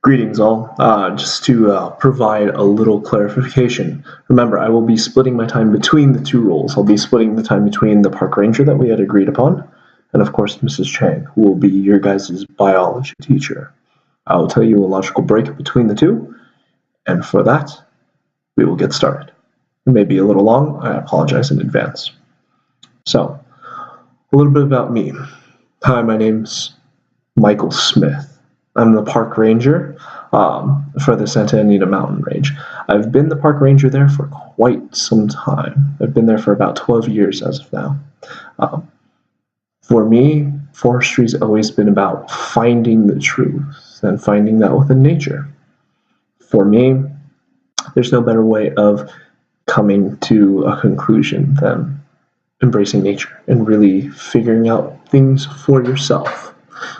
Greetings all. Just to provide a little clarification, remember I will be splitting my time between the two roles. I'll be splitting the time between the park ranger that we had agreed upon, and of course Mrs. Chang, who will be your guys' biology teacher. I will tell you a logical break between the two, and for that, we will get started. It may be a little long, I apologize in advance. So, a little bit about me. Hi, my name's Michael Smith. I'm the park ranger for the Santa Anita Mountain Range. I've been the park ranger there for quite some time. I've been there for about 12 years as of now. For me, forestry's always been about finding the truth and finding that within nature. For me, there's no better way of coming to a conclusion than embracing nature and really figuring out things for yourself.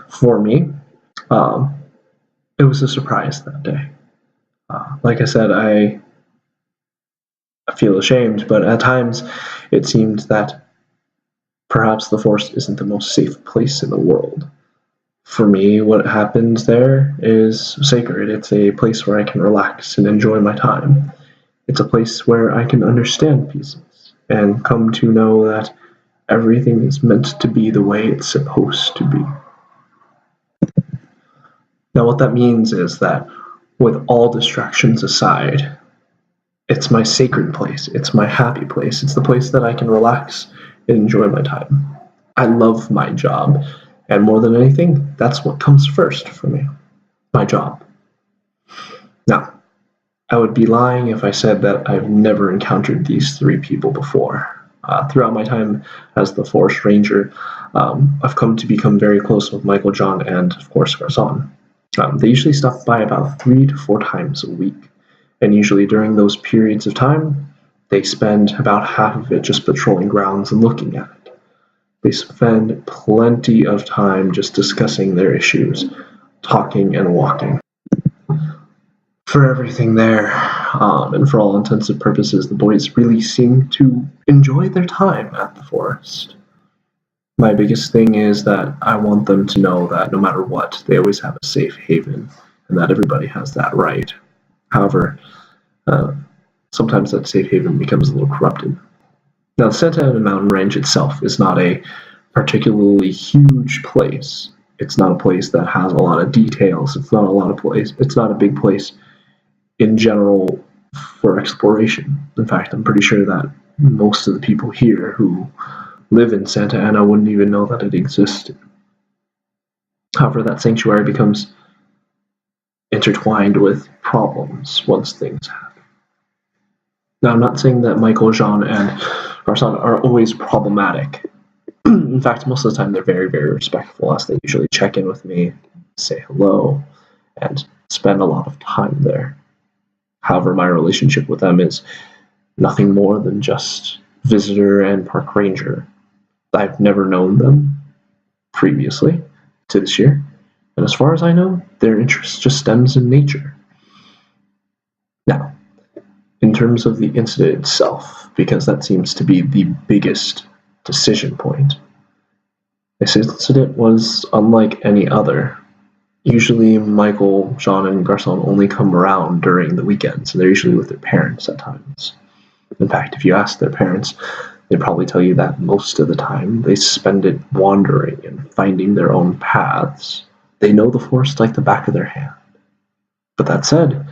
For me, it was a surprise that day. Like I said, I feel ashamed, but at times it seemed that perhaps the forest isn't the most safe place in the world. For me, what happens there is sacred. It's a place where I can relax and enjoy my time. It's a place where I can understand pieces and come to know that everything is meant to be the way it's supposed to be. Now, what that means is that with all distractions aside, it's my sacred place. It's my happy place. It's the place that I can relax and enjoy my time. I love my job, and more than anything, that's what comes first for me, my job. Now, I would be lying if I said that I've never encountered these three people before. Throughout my time as the forest ranger, I've come to become very close with Michael, John, and of course Garcon. They usually stop by about 3 to 4 times a week, and usually during those periods of time, they spend about half of it just patrolling grounds and looking at it. They spend plenty of time just discussing their issues, talking and walking. For everything there, and for all intents and purposes, the boys really seem to enjoy their time at the forest. My biggest thing is that I want them to know that no matter what, they always have a safe haven, and that everybody has that right. However, sometimes that safe haven becomes a little corrupted. Now, the Santa Ana Mountain Range itself is not a particularly huge place. It's not a place that has a lot of details. It's not a big place in general for exploration. In fact, I'm pretty sure that most of the people here who live in Santa Ana wouldn't even know that it existed. However, that sanctuary becomes intertwined with problems once things happen. Now, I'm not saying that Michael, Jean, and Garcon are always problematic. In fact, most of the time they're very, very respectful, as they usually check in with me, say hello, and spend a lot of time there. However, my relationship with them is nothing more than just visitor and park ranger. I've never known them previously to this year, and as far as I know, their interest just stems in nature. Now, in terms of the incident itself, because that seems to be the biggest decision point, this incident was unlike any other. Usually Michael, Jean, and Garcon only come around during the weekends, and they're usually with their parents at times. In fact, if you ask their parents, they'd probably tell you that most of the time they spend it wandering and finding their own paths. They know the forest like the back of their hand. But that said,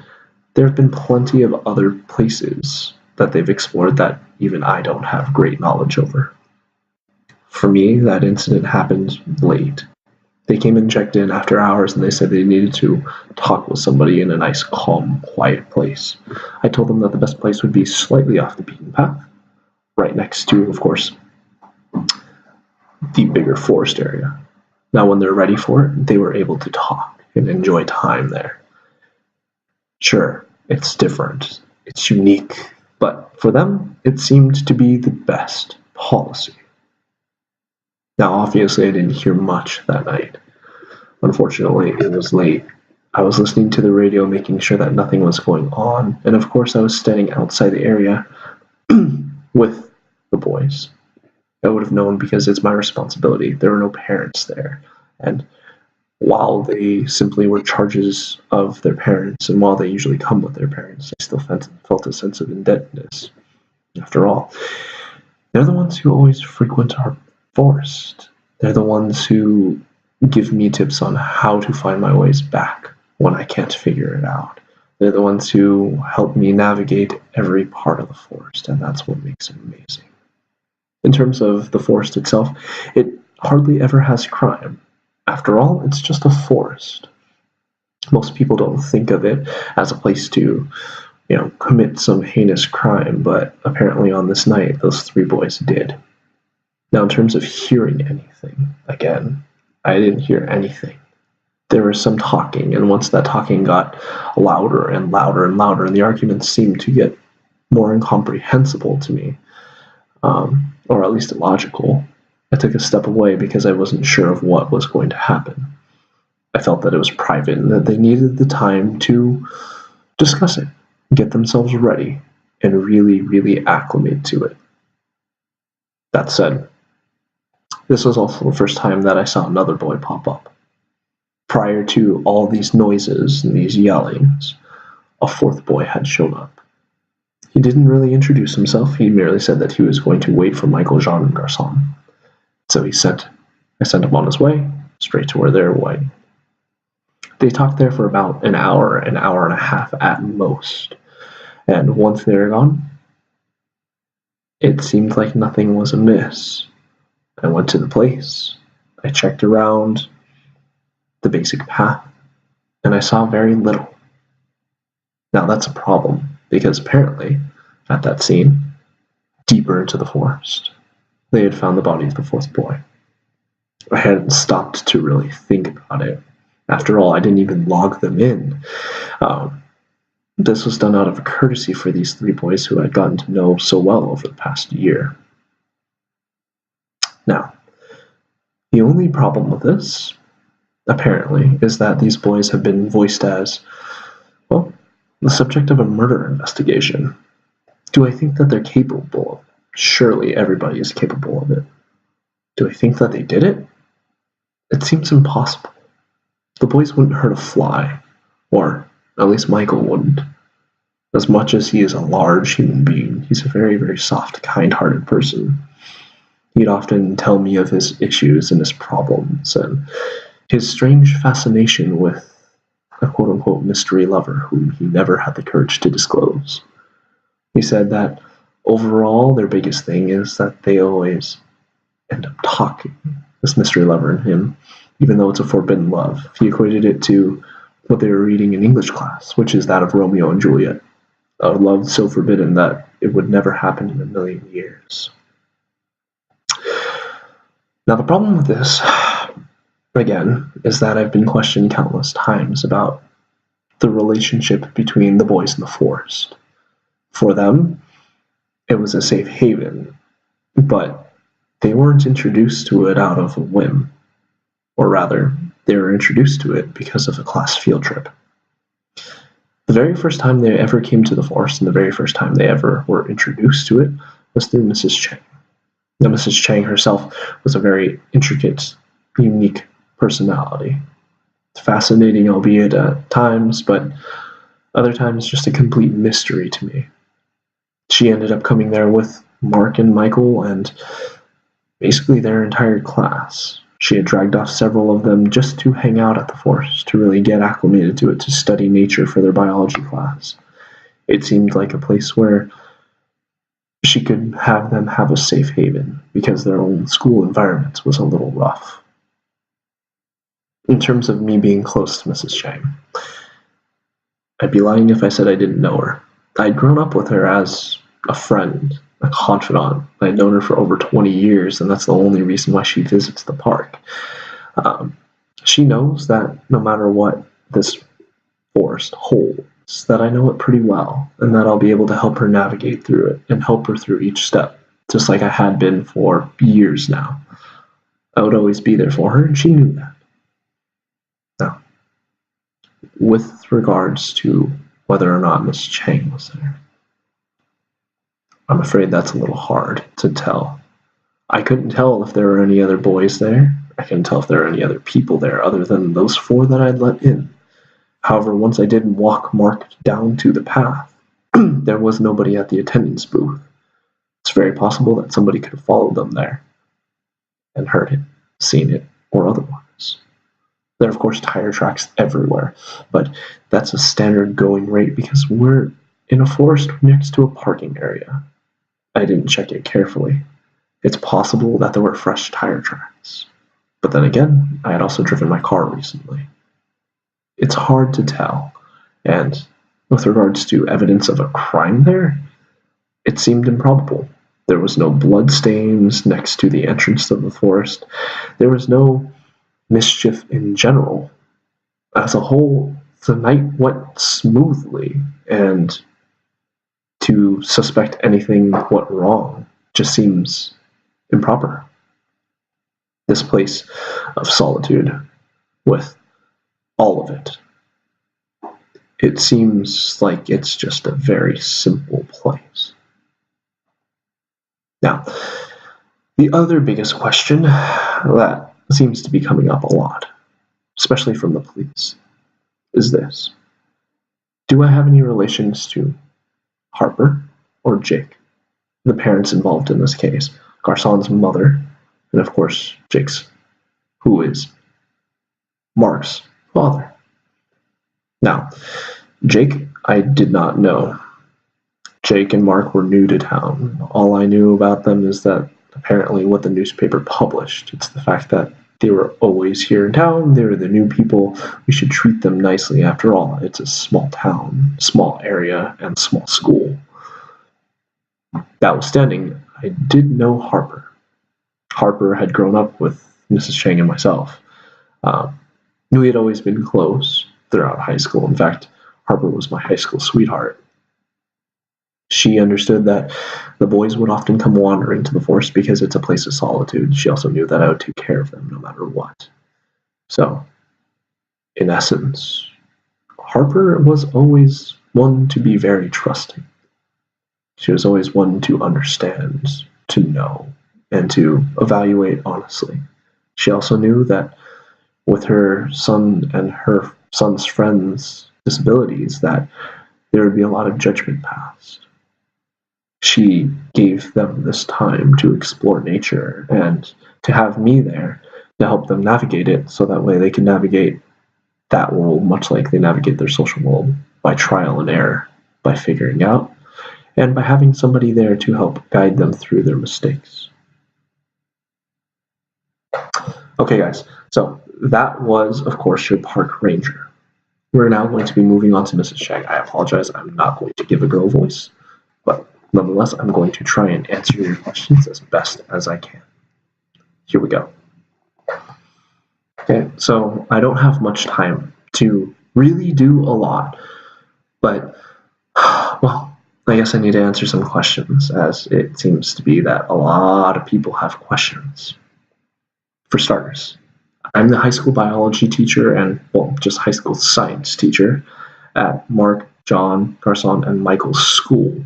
there have been plenty of other places that they've explored that even I don't have great knowledge over. For me, that incident happened late. They came and checked in after hours, and they said they needed to talk with somebody in a nice, calm, quiet place. I told them that the best place would be slightly off the beaten path, right next to, of course, the bigger forest area. Now, when they're ready for it, they were able to talk and enjoy time there. Sure, it's different, it's unique, but for them, it seemed to be the best policy. Now, obviously, I didn't hear much that night. Unfortunately, it was late. I was listening to the radio, making sure that nothing was going on, and of course, I was standing outside the area with the boys. I would have known because it's my responsibility. There were no parents there, and while they simply were charges of their parents, and while they usually come with their parents, I still felt a sense of indebtedness. After all, they're the ones who always frequent our forest. They're the ones who give me tips on how to find my ways back when I can't figure it out. They're the ones who help me navigate every part of the forest, and that's what makes it amazing. In terms of the forest itself, it hardly ever has crime. After all, it's just a forest. Most people don't think of it as a place to, commit some heinous crime, but apparently on this night, those three boys did. Now, in terms of hearing anything, again, I didn't hear anything. There was some talking, and once that talking got louder and louder and louder, and the arguments seemed to get more incomprehensible to me, or at least illogical, I took a step away because I wasn't sure of what was going to happen. I felt that it was private and that they needed the time to discuss it, get themselves ready, and really, really acclimate to it. That said, this was also the first time that I saw another boy pop up. Prior to all these noises and these yellings, a fourth boy had shown up. He didn't really introduce himself, he merely said that he was going to wait for Michael, Jean, and Garçon. So I sent him on his way, straight to where they were waiting. They talked there for about an hour and a half at most, and once they were gone, it seemed like nothing was amiss. I went to the place, I checked around the basic path, and I saw very little. Now that's a problem, because apparently, at that scene, deeper into the forest, they had found the body of the fourth boy. I hadn't stopped to really think about it. After all, I didn't even log them in. This was done out of courtesy for these three boys who I'd gotten to know so well over the past year. Now, the only problem with this, apparently, is that these boys have been voiced as, well, the subject of a murder investigation. Do I think that they're capable of it? Surely everybody is capable of it. Do I think that they did it? It seems impossible. The boys wouldn't hurt a fly, or at least Michael wouldn't. As much as he is a large human being, he's a very, very soft, kind-hearted person. He'd often tell me of his issues and his problems, and his strange fascination with a quote-unquote mystery lover whom he never had the courage to disclose. He said that overall their biggest thing is that they always end up talking, this mystery lover and him, even though it's a forbidden love. He equated it to what they were reading in English class, which is that of Romeo and Juliet, a love so forbidden that it would never happen in a million years. Now the problem with this, again, is that I've been questioned countless times about the relationship between the boys in the forest. For them, it was a safe haven, but they weren't introduced to it out of a whim. Or rather, they were introduced to it because of a class field trip. The very first time they ever came to the forest, and the very first time they ever were introduced to it, was through Mrs. Chang. Now, Mrs. Chang herself was a very intricate, unique personality. Fascinating, albeit at times, but other times just a complete mystery to me. She ended up coming there with Mark and Michael and basically their entire class. She had dragged off several of them just to hang out at the forest, to really get acclimated to it, to study nature for their biology class. It seemed like a place where she could have them have a safe haven, because their own school environment was a little rough. In terms of me being close to Mrs. Chang, I'd be lying if I said I didn't know her. I'd grown up with her as a friend, a confidant. I'd known her for over 20 years, and that's the only reason why she visits the park. She knows that no matter what this forest holds, that I know it pretty well, and that I'll be able to help her navigate through it and help her through each step, just like I had been for years now. I would always be there for her, and she knew that. Now, with regards to whether or not Miss Chang was there, I'm afraid that's a little hard to tell. I couldn't tell if there were any other boys there. I couldn't tell if there were any other people there other than those 4 that I'd let in. However, once I did walk Mark down to the path, there was nobody at the attendance booth. It's very possible that somebody could have followed them there and heard it, seen it, or otherwise. There are, of course, tire tracks everywhere, but that's a standard going rate because we're in a forest next to a parking area. I didn't check it carefully. It's possible that there were fresh tire tracks. But then again, I had also driven my car recently. It's hard to tell, and with regards to evidence of a crime there, it seemed improbable. There was no blood stains next to the entrance of the forest. There was no mischief in general. As a whole, the night went smoothly, and to suspect anything went wrong just seems improper. This place of solitude, with all of it, it seems like it's just a very simple place. Now, the other biggest question that seems to be coming up a lot, especially from the police, is this. Do I have any relations to Harper or Jake, the parents involved in this case? Garcon's mother, and of course Jake's, who is Mark's father. Now, Jake, I did not know. Jake and Mark were new to town. All I knew about them is that apparently what the newspaper published. It's the fact that they were always here in town. They were the new people. We should treat them nicely. After all, it's a small town, small area, and small school. Notwithstanding, I did know Harper. Harper had grown up with Mrs. Chang and myself. Knew we had always been close throughout high school. In fact, Harper was my high school sweetheart. She understood that the boys would often come wandering to the forest because it's a place of solitude. She also knew that I would take care of them no matter what. So, in essence, Harper was always one to be very trusting. She was always one to understand, to know, and to evaluate honestly. She also knew that with her son and her son's friends' disabilities, that there would be a lot of judgment passed. She gave them this time to explore nature and to have me there to help them navigate it so that way they can navigate that world much like they navigate their social world, by trial and error, by figuring out, and by having somebody there to help guide them through their mistakes. Okay, guys, so that was, of course, your park ranger. We're now going to be moving on to Mrs. Chang. I apologize, I'm not going to give a girl voice, but nonetheless, I'm going to try and answer your questions as best as I can. Here we go. Okay, so I don't have much time to really do a lot, but, well, I guess I need to answer some questions, as it seems to be that a lot of people have questions. For starters, I'm the high school biology teacher and, well, just high school science teacher at Mark, John, Garcon, and Michael's school.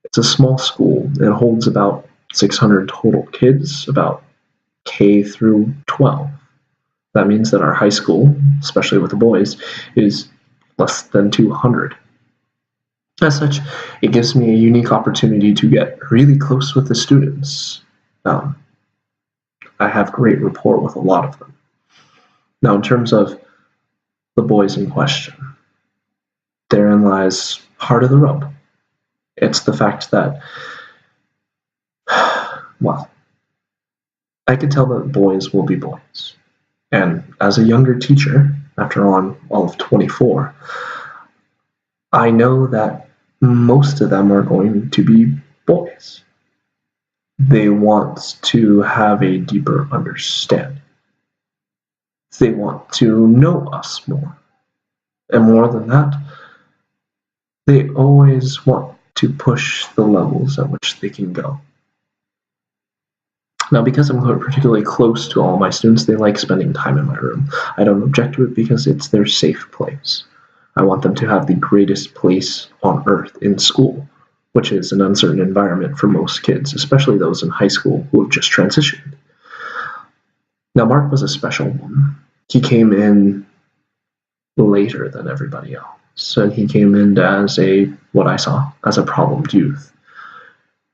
It's a small school. It holds about 600 total kids, about K through 12. That means that our high school, especially with the boys, is less than 200. As such, it gives me a unique opportunity to get really close with the students. I have great rapport with a lot of them. Now, in terms of the boys in question, therein lies part of the rub. It's the fact that, well, I can tell that boys will be boys. And as a younger teacher, after all, I'm all of 24, I know that most of them are going to be boys. They want to have a deeper understanding. They want to know us more. And more than that, they always want to push the levels at which they can go. Now, because I'm particularly close to all my students, they like spending time in my room. I don't object to it because it's their safe place. I want them to have the greatest place on earth in school, which is an uncertain environment for most kids, especially those in high school who have just transitioned. Now, Mark was a special one. He came in later than everybody else, and he came in as what I saw as a problemed youth.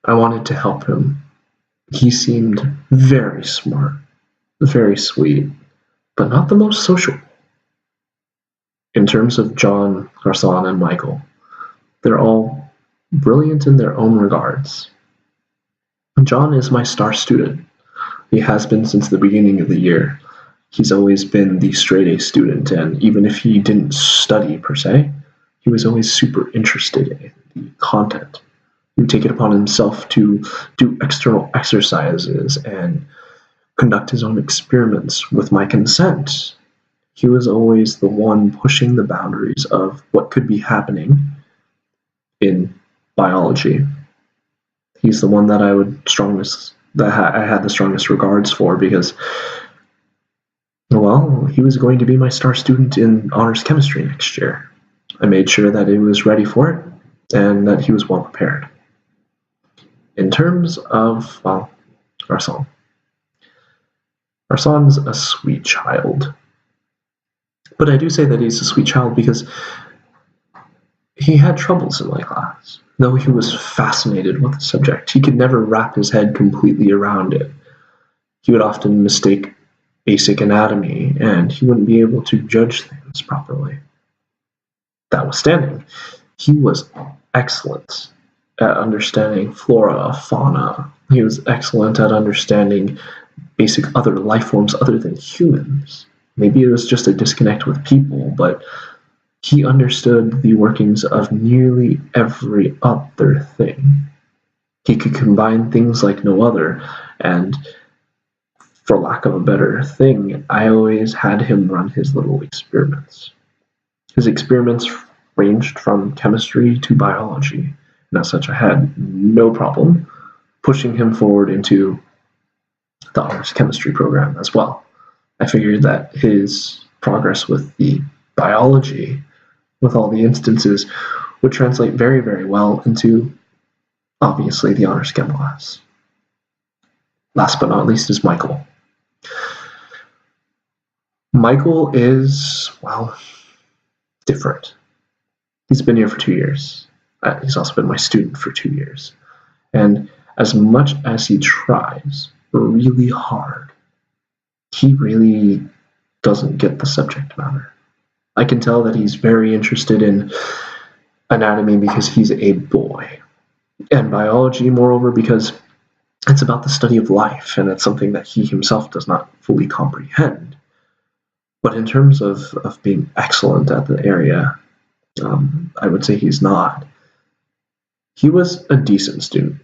I wanted to help him. He seemed very smart, very sweet, but not the most social. In terms of John, Garcon, and Michael, they're all brilliant in their own regards. John is my star student. He has been since the beginning of the year. He's always been the straight A student, and even if he didn't study per se, he was always super interested in the content. He would take it upon himself to do external exercises and conduct his own experiments with my consent. He was always the one pushing the boundaries of what could be happening in biology. He's the one that I had the strongest regards for because, well, he was going to be my star student in honors chemistry next year. I made sure that he was ready for it and that he was well prepared. In terms of, well, Garcon. Garcon's a sweet child. But I do say that he's a sweet child because he had troubles in my class. Though he was fascinated with the subject, he could never wrap his head completely around it. He would often mistake basic anatomy, and he wouldn't be able to judge things properly. That notwithstanding, he was excellent at understanding flora, fauna. He was excellent at understanding basic other life forms other than humans. Maybe it was just a disconnect with people, but he understood the workings of nearly every other thing. He could combine things like no other, and for lack of a better thing, I always had him run his little experiments. His experiments ranged from chemistry to biology, and as such I had no problem pushing him forward into the honors chemistry program as well. I figured that his progress with the biology, with all the instances, would translate very, very well into, obviously, the honors chem class. Last but not least is Michael. Michael is, well, different. He's been here for 2 years. He's also been my student for 2 years. And as much as he tries really hard, he really doesn't get the subject matter. I can tell that he's very interested in anatomy because he's a boy, and biology, moreover, because it's about the study of life, and it's something that he himself does not fully comprehend. But in terms of being excellent at the area, I would say he's not. He was a decent student,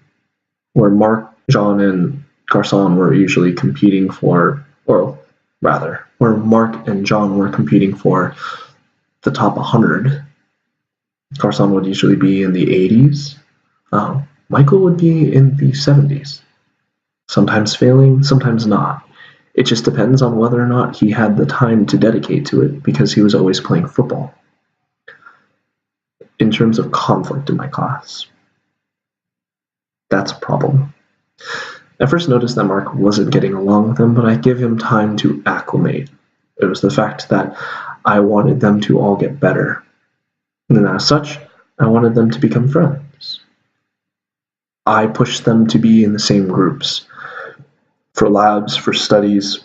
where Mark, John, and Garcon were usually competing for, or rather, where Mark and John were competing for the top 100. Garcon would usually be in the 80s. Michael would be in the 70s. Sometimes failing, sometimes not. It just depends on whether or not he had the time to dedicate to it because he was always playing football. In terms of conflict in my class, that's a problem. I first noticed that Mark wasn't getting along with him, but I give him time to acclimate. It was the fact that I wanted them to all get better. And as such, I wanted them to become friends. I pushed them to be in the same groups, for labs, for studies,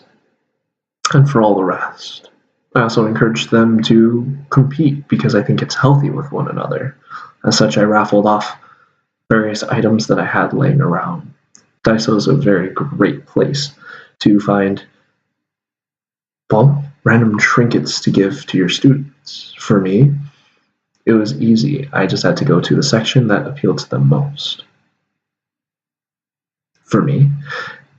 and for all the rest. I also encouraged them to compete because I think it's healthy with one another. As such, I raffled off various items that I had laying around. Daiso is a very great place to find, well, random trinkets to give to your students. For me, it was easy. I just had to go to the section that appealed to them most. For me,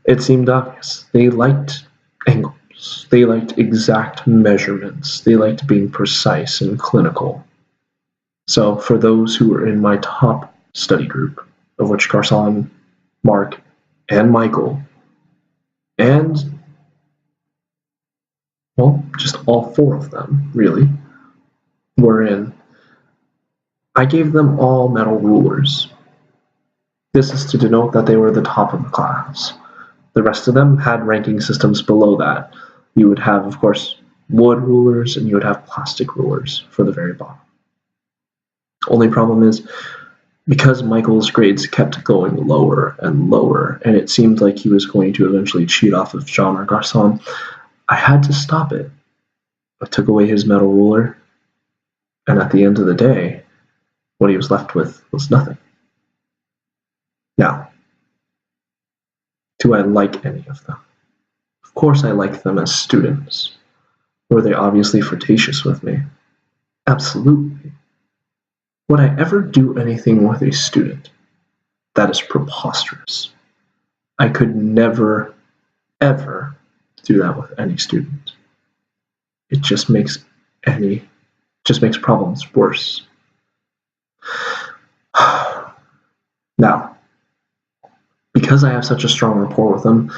it seemed obvious. They liked angles. They liked exact measurements. They liked being precise and clinical. So for those who were in my top study group, of which Garcon, Mark, and Michael, and, well, just all 4 of them, really, were in, I gave them all metal rulers. This is to denote that they were the top of the class. The rest of them had ranking systems below that. You would have, of course, wood rulers, and you would have plastic rulers for the very bottom. Only problem is, because Michael's grades kept going lower and lower, and it seemed like he was going to eventually cheat off of Jean or Garcon, I had to stop it. I took away his metal ruler, and at the end of the day, what he was left with was nothing. Now, do I like any of them? Of course I like them as students. Were they obviously flirtatious with me? Absolutely. Would I ever do anything with a student? That is preposterous. I could never, ever do that with any student. It just makes problems worse. Now, because I have such a strong rapport with them,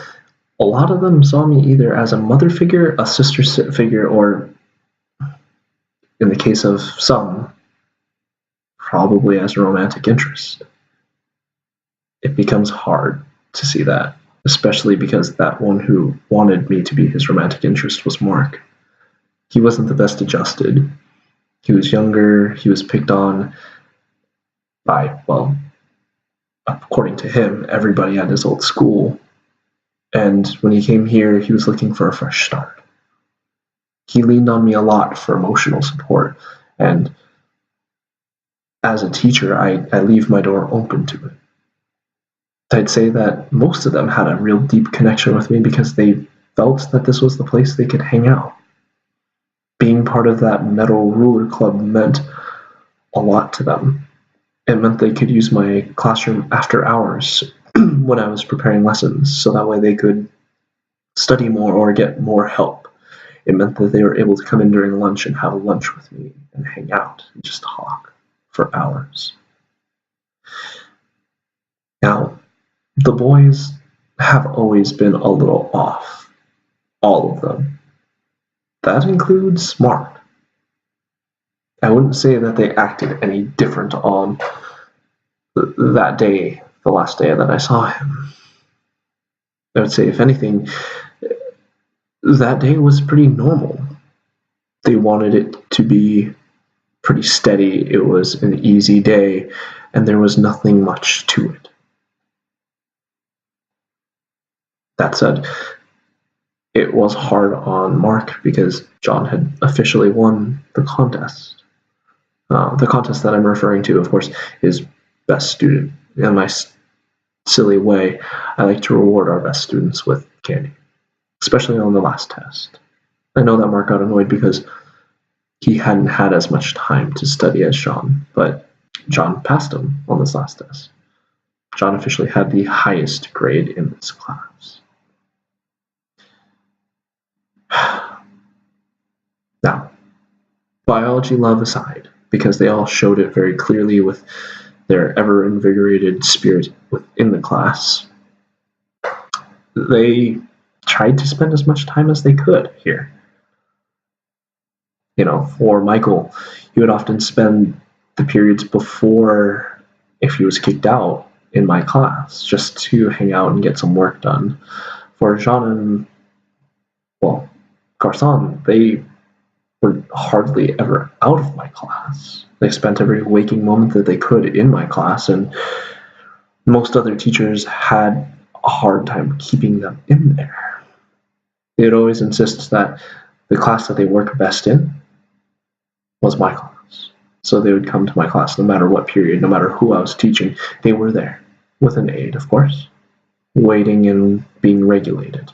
a lot of them saw me either as a mother figure, a sister figure, or, in the case of some, probably as a romantic interest. It becomes hard to see that, especially because that one who wanted me to be his romantic interest was Mark. He wasn't the best adjusted. He was younger, he was picked on by, well, according to him, everybody at his old school. And when he came here, he was looking for a fresh start. He leaned on me a lot for emotional support, and as a teacher, I leave my door open to it. I'd say that most of them had a real deep connection with me because they felt that this was the place they could hang out. Being part of that metal ruler club meant a lot to them. It meant they could use my classroom after hours when I was preparing lessons, so that way they could study more or get more help. It meant that they were able to come in during lunch and have a lunch with me and hang out and just talk for hours. Now, the boys have always been a little off. All of them. That includes Mark. I wouldn't say that they acted any different on that day, the last day that I saw him. I would say, if anything, that day was pretty normal. They wanted it to be pretty steady. It was an easy day, and there was nothing much to it. That said, it was hard on Mark because John had officially won the contest. The contest that I'm referring to, of course, is best student. In my silly way, I like to reward our best students with candy, especially on the last test. I know that Mark got annoyed because he hadn't had as much time to study as John, but John passed him on this last test. John officially had the highest grade in this class. Now, biology love aside, because they all showed it very clearly with their ever-invigorated spirit within the class, they tried to spend as much time as they could here. You know, for Michael, he would often spend the periods before, if he was kicked out, in my class, just to hang out and get some work done. For Jean and, well, Garcon, they were hardly ever out of my class. They spent every waking moment that they could in my class, and most other teachers had a hard time keeping them in there. They'd always insist that the class that they work best in was my class. So they would come to my class no matter what period, no matter who I was teaching. They were there, with an aide, of course, waiting and being regulated.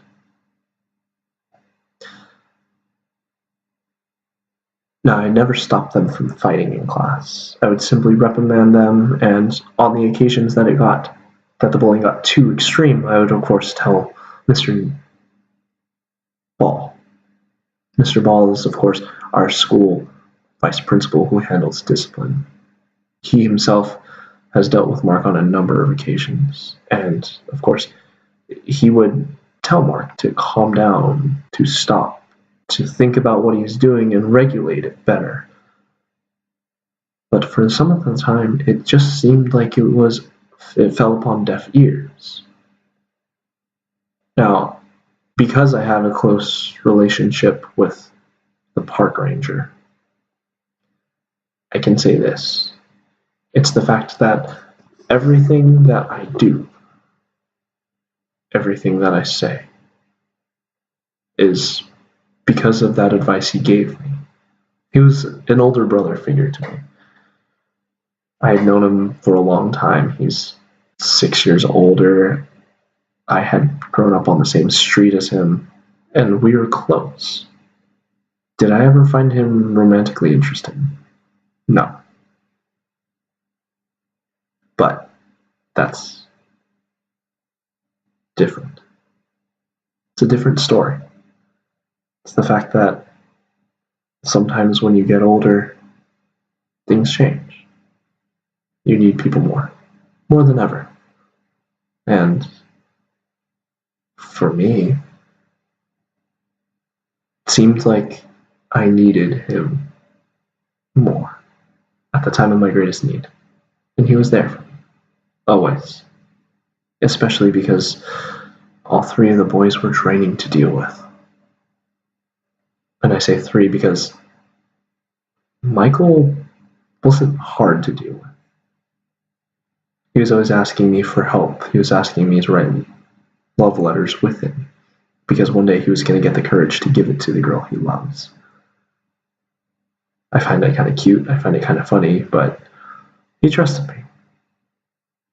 Now, I never stopped them from fighting in class. I would simply reprimand them, and on the occasions that the bullying got too extreme, I would, of course, tell Mr. Ball. Mr. Ball is, of course, our school vice principal who handles discipline. He himself has dealt with Mark on a number of occasions, and, of course, he would tell Mark to calm down, to stop, to think about what he's doing and regulate it better. But for some of the time, it just seemed like it fell upon deaf ears. Now, because I have a close relationship with the park ranger, I can say this. It's the fact that everything that I do, everything that I say, is because of that advice he gave me. He was an older brother figure to me. I had known him for a long time. He's 6 years older. I had grown up on the same street as him, and we were close. Did I ever find him romantically interesting? No. But that's different. It's a different story. It's the fact that sometimes when you get older, things change. You need people more than ever. And for me, it seemed like I needed him more at the time of my greatest need. And he was there for me, always. Especially because all three of the boys were draining to deal with. And I say three because Michael wasn't hard to deal with. He was always asking me for help. He was asking me to write love letters with him because one day he was going to get the courage to give it to the girl he loves. I find that kind of cute. I find it kind of funny, but he trusted me.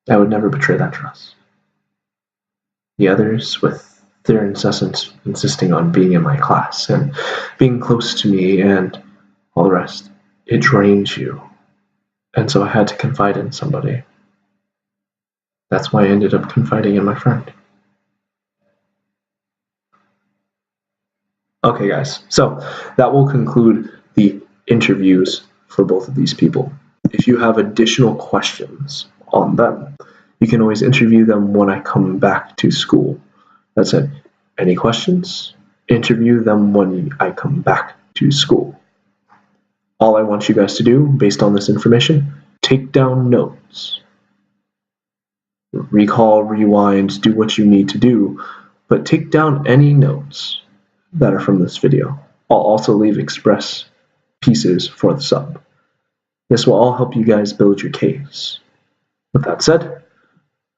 I would never betray that trust. The others, with their incessant insisting on being in my class and being close to me and all the rest, it drains you. And so I had to confide in somebody. That's why I ended up confiding in my friend. Okay, guys, so that will conclude the interviews for both of these people. If you have additional questions on them, you can always interview them when I come back to school. That's it. Any questions? Interview them when I come back to school. All I want you guys to do, based on this information, take down notes. Recall, rewind, do what you need to do, but take down any notes that are from this video. I'll also leave express pieces for the sub. This will all help you guys build your case. With that said,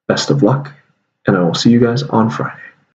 best of luck, and I will see you guys on Friday.